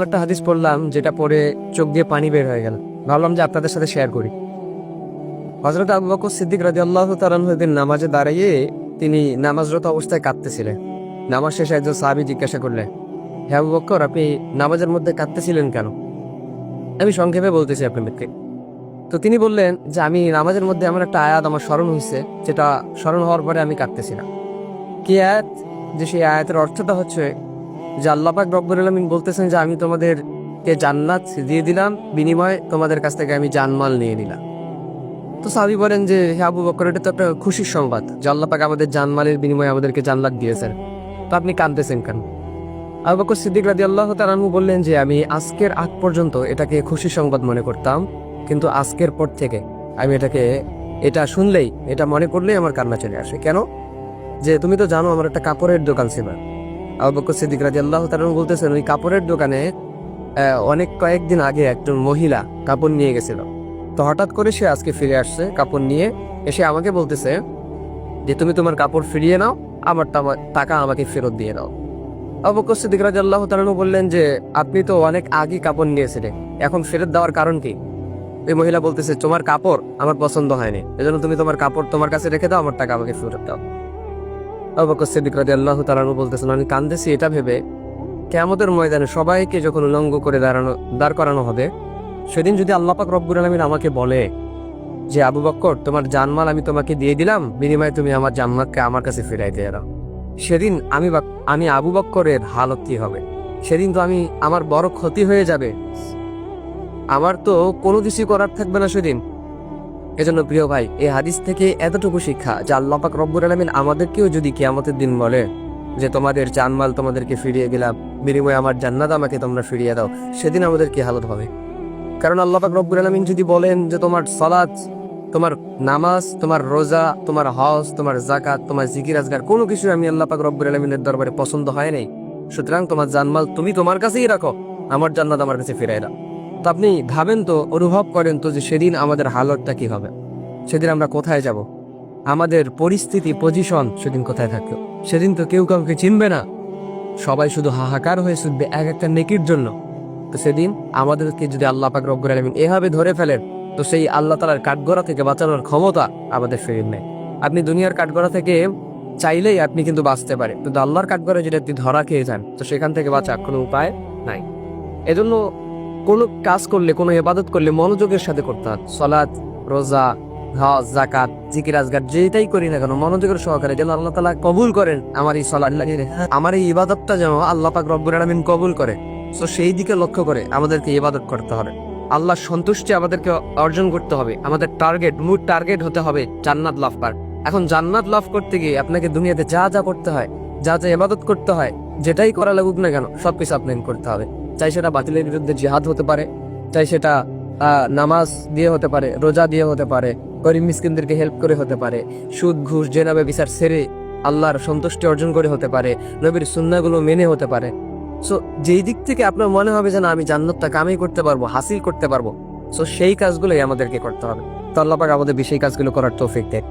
একটা হাদিস পড়লাম, যেটা পড়ে চোখ দিয়ে পানি বের হয়ে গেল। ভাবলাম যে আপনাদের সাথে শেয়ার করি। হযরত আবু বকর সিদ্দিক রাদিয়াল্লাহু তাআলা আনহু একদিন নামাজে দাঁড়িয়ে তিনি নামাজরত অবস্থায় কাঁদতেছিলেন। নামাজ শেষে একজন সাহাবী জিজ্ঞাসা করলেন, হে আবু বকর, আপনি নামাজের মধ্যে কাঁদতেছিলেন কেন? আমি সংক্ষেপে বলতেছি আপনাদেরকে। তো তিনি বললেন যে আমি নামাজের মধ্যে এমন একটা আয়াত আমার স্মরণ হয়েছে, যেটা স্মরণ হওয়ার পরে আমি কাঁদতেছিলাম। কি আয়াত? যে সেই আয়াতের অর্থটা হচ্ছে যে আল্লাহ পাক রব্বুল আলামিন বলতেছেন যে আমি তোমাদেরকে জান্নাত দিয়ে দিলাম, বিনিময়ে তোমাদের কাছ থেকে আমি জানমাল নিয়ে নিলাম। তো সাহাবী বলেন যে হে আবু বকর, এটা তো একটা খুশির সংবাদ যে আল্লাহ পাক আমাদের জানমালের বিনিময়ে আমাদেরকে জান্নাত দিয়েছেন, তো আপনি কাঁদতেছেন কেন? আবু বকর সিদ্দিক রাদিয়াল্লাহু তাআলা আনহু বললেন যে আমি আজকের আগ পর্যন্ত এটাকে খুশির সংবাদ মনে করতাম, কিন্তু আজকের পর থেকে আমি এটা শুনলেই, এটা মনে করলেই আমার কান্না চলে আসে। কেন? যে তুমি তো জানো আমার একটা কাপড়ের দোকান ছিল। আবু বকর সিদ্দিক রাদিয়াল্লাহু তাআলা আনহু বলতেছেন ওই কাপড়ের দোকানে কয়েকদিন আগে একজন মহিলা কাপড় নিয়ে গেছিল। তো হঠাৎ করে সে আজকে ফিরে আসছে কাপড় নিয়ে, এসে আমাকে বলতেছে যে তুমি তোমার কাপড় ফিরিয়ে নাও, আমার টাকা আমাকে ফেরত দিয়ে দাও। আবু বকর সিদ্দিক রাদিয়াল্লাহু তাআলা আনহু বললেন যে আপনি তো অনেক আগে কাপড় নিয়েছিলেন, এখন ফেরত দেওয়ার কারণ কি? ওই মহিলা বলতেছে তোমার কাপড় আমার পছন্দ হয়নি, এজন্য তুমি তোমার কাপড় তোমার কাছে রেখে দাও, আমার টাকা আমাকে ফেরত দাও। আবু বকর সিদ্দিক রাদিয়াল্লাহু তাআলা আনহু বলতেছেন আমি কাঁদতেছি এটা ভেবে, কিয়ামতের ময়দানে সবাইকে যখন উলঙ্গ করে দাঁড় করানো হবে, সেদিন যদি আল্লাহ পাক রব্বুল আলামিন আমাকে বলে যে আবু বকর তোমার জানমাল আমি তোমাকে দিয়ে দিলাম, বিনিময়ে তুমি আমার জান্নাতকে আমার কাছে ফিরাই দিয়ে দাও, সেদিন আমি আবু বকরের হালত কি হবে? সেদিন তো আমার বড় ক্ষতি হয়ে যাবে, আমার তো কোনো কিছু করার থাকবে না সেদিন। এজন্য প্রিয় ভাই, এই হাদিস থেকে এতটুকু শিক্ষা যে আল্লাহ পাক রব্বুল আলামিন আমাদেরকেও যদি কিয়ামতের দিন বলে যে তোমাদের জানমাল তোমাদেরকে ফিরিয়ে দিলাম, বিনিময়ে আমার জান্নাত আমাকে তোমরা ফিরিয়ে দাও, সেদিন আমাদের কি হালত হবে? কারণ আল্লাহ পাক রব্বুল আলামিন যদি বলেন যে তোমার সালাত, তোমার নামাজ, তোমার রোজা, তোমার হজ, তোমার যাকাত, তোমার জিকির আজগার কোনো কিছু আমি আল্লাহ পাক রব্বুল আলামিনের দরবারে পছন্দ হয় নাই, সুতরাং তোমার জানমাল তুমি তোমার কাছেই রাখো, আমার জান্নাত আমার কাছে ফিরাই দাও। তো আপনি ভাবেন তো, অনুভব করেন তো যে সেদিন আমাদের হালতটা কি হবে? সেদিন আমরা কোথায় যাব? আমাদের পরিস্থিতি, পজিশন সেদিন কোথায় থাকবে? সেদিন তো কেউ কাউকে চিনবে না, সবাই শুধু হাহাকার হয়ে ছুটবে এক একটা নেকির জন্য। তো সেদিন আমাদেরকে যদি আল্লাহ পাক রব্বুল আলামিন এভাবে ধরে ফেলেন, তো সেই আল্লাহ তাআলার কাঠগড়া থেকে বাঁচানোর ক্ষমতা আমাদের ফিরে নেই। আপনি দুনিয়ার কাঠগড়া থেকে চাইলেই আপনি কিন্তু বাঁচতে পারেন, কিন্তু আল্লাহর কাঠগড়া যদি আপনি ধরা খেয়ে যান, তো সেখান থেকে বাঁচার কোনো উপায় নাই। এজন্য কোনো কাজ করলে, কোনো ইবাদত করলে মনোযোগের সাথে করতে হয়। সালাত, রোজা, হজ, যাকাত, জিকির আজগার যেটাই করি না কেন মনোযোগের সহকারে যেন আল্লাহ তাআলা কবুল করেন। আমার এই সালাত, আমার এই ইবাদতটা যেন আল্লাহ পাক রব্বুল আলামিন কবুল করে, তো সেই দিকে লক্ষ্য করে আমাদেরকে ইবাদত করতে হবে। আল্লাহর সন্তুষ্টি আমাদেরকে অর্জন করতে হবে। আমাদের মূল টার্গেট হতে হবে জান্নাত লাভ করার। এখন জান্নাত লাভ করতে গিয়ে আপনাকে দুনিয়াতে যা যা করতে হয়, যা যা ইবাদত করতে হয়, যেটাই করা লাগুক না কেন সবকিছু আপনাকে করতে হবে। চাই সেটা বাতিলের বিরুদ্ধে জিহাদ হতে পারে, চাই সেটা নামাজ দিয়ে হতে পারে, রোজা দিয়ে হতে পারে, গরিব মিসকিনদেরকে হেল্প করে হতে পারে, সুদ ঘুষ জেনাবে বিচার ছেড়ে আল্লাহর সন্তুষ্টি অর্জন করে হতে পারে, নবীর সুন্নাহগুলো মেনে হতে পারে। সো যেই দিক থেকে আপনার মনে হবে যে না আমি জান্নাতটা কামাই করতে পারবো, হাসিল করতে পারবো, সো সেই কাজগুলোই আমাদেরকে করতে হবে। তো আল্লাহ পাক আমাদের সেই কাজগুলো করার তৌফিক দেয়।